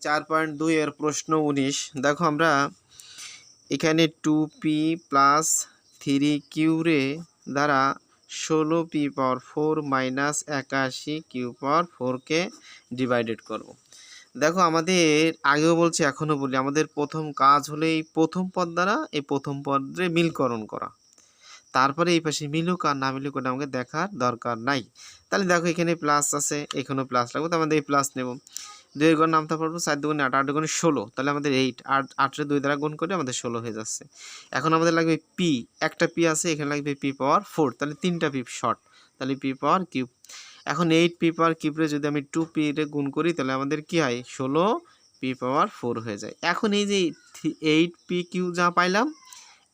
4.2 এর প্রশ্ন 19 দেখো আমরা এখানে 2p প্লাস 3q রে দ্বারা 16p পাওয়ার 4 মাইনাস 81q পাওয়ার 4 কে ডিভাইডেড করব। দেখো আমাদের আগেও বলছি এখনো বলি আমাদের প্রথম কাজ হলো এই প্রথম পদ দ্বারা এই প্রথম পদে মিলকরণ করা, তারপরে এই পাশে মিলুক আর না মিলুক ওটা আমাকে দেখার দরকার নাই। তাহলে দেখো এখানে প্লাস আছে, এখানেও প্লাস লাগবে, তো আমাদের এই প্লাস নেব। 2 এর ঘর নামতে পারবো 4 দুগুণে 8, 8 দুগুণে 16, তাহলে আমাদের 8 আর 8 রে 2 দ্বারা গুণ করে আমাদের 16 হয়ে যাচ্ছে। এখন আমাদের লাগবে পি, একটা পি আছে, এখানে লাগবে পি পাওয়ার 4, তাহলে 3টা পি শর্ট, তাহলে পি পাওয়ার কিউব। এখন 8 পি পাওয়ার কিউবরে যদি আমি 2p রে গুণ করি তাহলে আমাদের কি হয় 16 পি পাওয়ার 4 হয়ে যায়। এখন এই যে 8p কিউ যা পাইলাম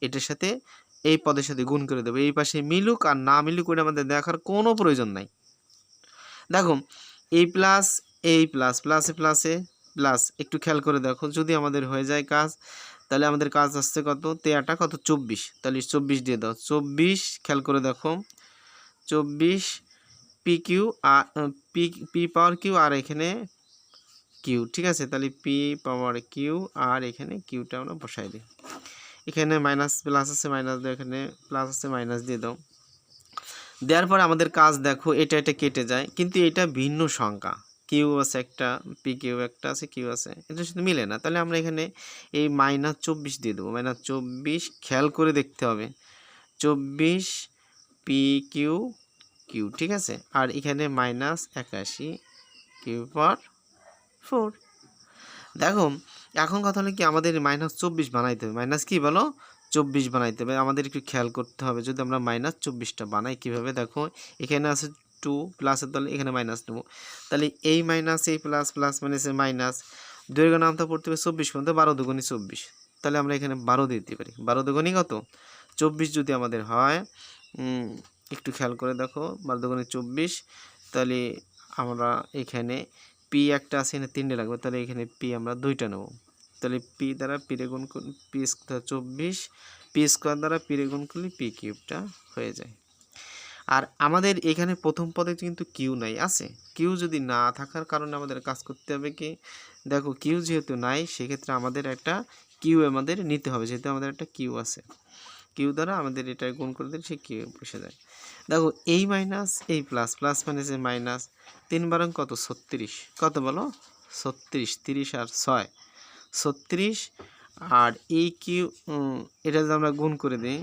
এটার সাথে এই পদের সাথে গুণ করে দেবো, এই পাশে মিলুক আর না মিলুক ওটা আমাদের দেখার কোনো প্রয়োজন নাই। দেখো এই প্লাস এই প্লাস প্লাসে প্লাসে প্লাস, একটু খেয়াল করে দেখো যদি আমাদের হয়ে যায় কাজ, তাহলে আমাদের কাজ আসছে কত 13 কত 24, তাহলে 24 দিয়ে দাও। 24 খেয়াল করে দেখো 24 পি কিউ আর পি পাওয়ার কিউ আর এখানে কিউ, ঠিক আছে, তাহলে পি পাওয়ার কিউ আর এখানে কিউটা আমরা বসাই দিই। এখানে মাইনাস প্লাস আছে মাইনাস দাও, এখানে প্লাস আছে মাইনাস দিয়ে দাও। দেওয়ার পর আমাদের কাজ দেখো এটা কেটে যায়, কিন্তু এটা ভিন্ন সংখ্যা, কিউ আছে একটা পি কিউ একটা আছে কিউ আছে, এটার সাথে মিলে না, তাহলে আমরা এখানে এই -24 দিয়ে দেবো। -24 খেয়াল করে দেখতে হবে 24 পি কিউ কিউ, ঠিক আছে, আর এখানে -81 কিউ পাওয়ার 4। দেখো এখন কথা হলো কি আমাদের -24 বানাইতে হবে, মাইনাস কি বলো 24 বানাইতে হবে। আমাদের একটু খেয়াল করতে হবে যদি আমরা -24টা বানাই কীভাবে, দেখো এখানে আছে 2 প্লাসের দলে এখানে মাইনাস নেব, তাহলে এই মাইনাস এই প্লাস প্লাস মাইনাসে মাইনাস, 2 এর নামটা পড়তে হবে 24 পর্যন্ত, 12 দুগুণে 24, তাহলে আমরা এখানে 12 দিতে পারি। 12 দুগুণে কত 24 যদি আমাদের হয়, একটু খেয়াল করে দেখো 12 দুগুণে 24, তাহলে আমরা এখানে পি একটা আছে এখানে 3টে লাগবে, তাহলে এখানে পি আমরা 2টা নেব, তাহলে পি দ্বারা পি রে গুণ করলে পি স্কোয়ার 24, পি স্কোয়ার দ্বারা পি রে গুণ করলে পি কিউবটা হয়ে যায়। আর আমাদের এখানে প্রথম পদে কিন্তু কিউ নাই, আছে কিউ যদি না থাকার কারণে আমাদের কাজ করতে হবে কি, দেখো কিউ যেহেতু নাই সেক্ষেত্রে আমাদের একটা কিউ আমাদের নিতে হবে, যেহেতু আমাদের একটা কিউ আছে, কিউ দ্বারা আমাদের এটা গুণ করে দিলে সে কিউ বসে যায়। দেখো এই মাইনাস এই প্লাস প্লাস মাইনাসে মাইনাস, 3 বারং কত 36, কত বলো 36, 30 আর 6 36, আর এই কিউ এটা যদি আমরা গুণ করে দিই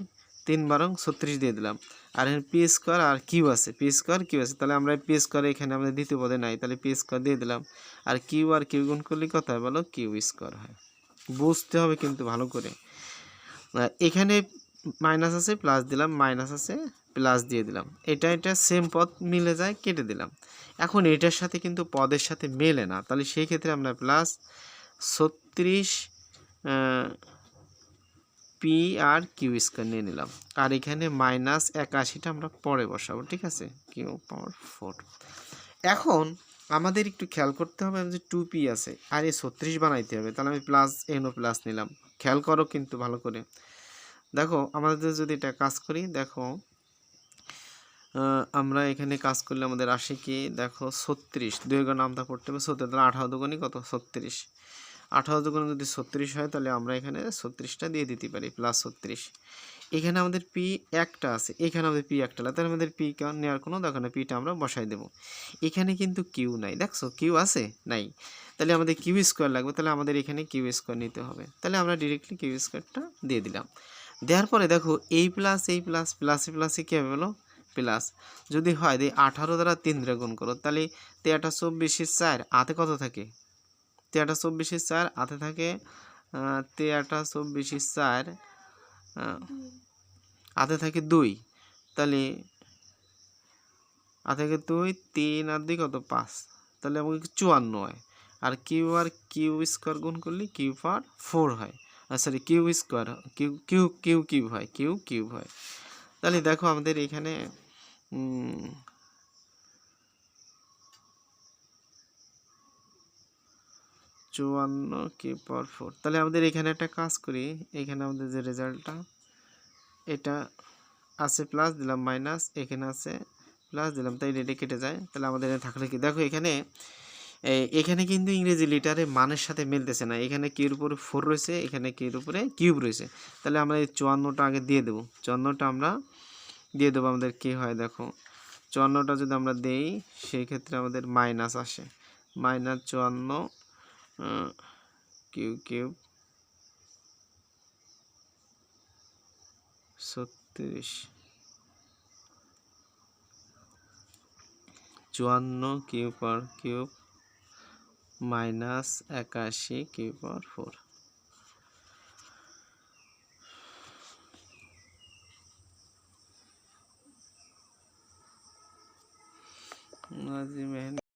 3 বারং 36 দিয়ে দিলাম, আর এখানে পি স্কোয়ার আর কিউ আছে, পি স্কোয়ার কিউ আছে, তাহলে আমরা পি স্কোয়ার এখানে আমাদের দ্বিতীয় পদে নাই, তাহলে পি স্কোয়ার দিয়ে দিলাম, আর কিউ গুণ করলে কত হয় বলো কিউ স্কোয়ার হয়। বুঝতে হবে কিন্তু ভালো করে, এখানে মাইনাস আছে প্লাস দিলাম, মাইনাস আছে প্লাস দিয়ে দিলাম, এটা সেম পদ মিলে যায় কেটে দিলাম। এখন এটার সাথে কিন্তু পদের সাথে মেলে না, তাহলে সেই ক্ষেত্রে আমরা plus 36 P R Q square নিয়ে নিলাম, আর এখানে -81টা আমরা পরে বসাবো, ঠিক আছে, কিউ পাওয়ার 4। এখন আমাদের একটু খেয়াল করতে হবে যে 2p আছে আর এই 36 বানাইতে হবে, তাহলে আমি প্লাস এনও প্লাস নিলাম, খেয়াল করো কিন্তু ভালো করে দেখো। আমাদের যদি এটা কাজ করি দেখো আমরা এখানে কাজ করলে আমাদের আসে কি দেখো 36, 2 এর নামটা পড়তে হবে 70, তাহলে 18 দুগুণে কত 36, 18 দুগুণে যদি 36 হয় তাহলে আমরা এখানে 36টা দিয়ে দিতে পারি প্লাস 36। এখানে আমাদের পি একটা আছে, এখানে আমাদের পি একটা, তাহলে আমাদের পি নেওয়ার কোনো দরকার নেই, পিটা আমরা বসাই দেবো। এখানে কিন্তু কিউ নাই, দেখছো কিউ আছে নাই, তাহলে আমাদের কিউ স্কোয়ার লাগবে, তাহলে আমাদের এখানে কিউ স্কোয়ার নিতে হবে, তাহলে আমরা ডিরেক্টলি কিউ স্কোয়ারটা দিয়ে দিলাম। দেওয়ার পরে দেখো এই প্লাস প্লাসে প্লাসে কী হবে বলো প্লাস, যদি হয় দিয়ে 18 দ্বারা 3 দ্বারা গুণ করো, তাহলে 13 24 4 হাতে কত থাকে 13 24 4 হাতে থাকে 13 24 4 হাতে থাকে 2, তাহলে হাতে থাকে 2, 3 আর 2 কত 5, তাহলে আমাকে 54 হয়, আর কিউ স্কোয়ার গুণ করলে কিউ পাওয়ার 4 হয়, সরি কিউ স্কোয়ার কিউ হয়, কিউ হয়। তাহলে দেখো আমাদের এখানে 54 কিউ পাওয়ার 4, তাহলে আমাদের এখানে একটা কাজ করি, এখানে আমাদের যে রেজাল্টটা এটা আছে প্লাস দিলাম মাইনাস, এখানে আছে প্লাস দিলাম, তাই এটা কেটে যায়, তাহলে আমাদের থাকলে কি দেখো এখানে এখানে কিন্তু ইংরেজি লিটারে মানের সাথে মিলতেছে না, এখানে কিউর উপরে 4 রয়েছে, এখানে কিউর উপরে কিউব রয়েছে। তাহলে আমরা এই 54টা আগে দিয়ে দেবো, 54টা আমরা দিয়ে দেবো। আমাদের কী হয় দেখো, 54টা যদি আমরা দেই সেই ক্ষেত্রে আমাদের মাইনাস আসে, -54 q cube 36, 54 q power cube -81 q power 4। Nazim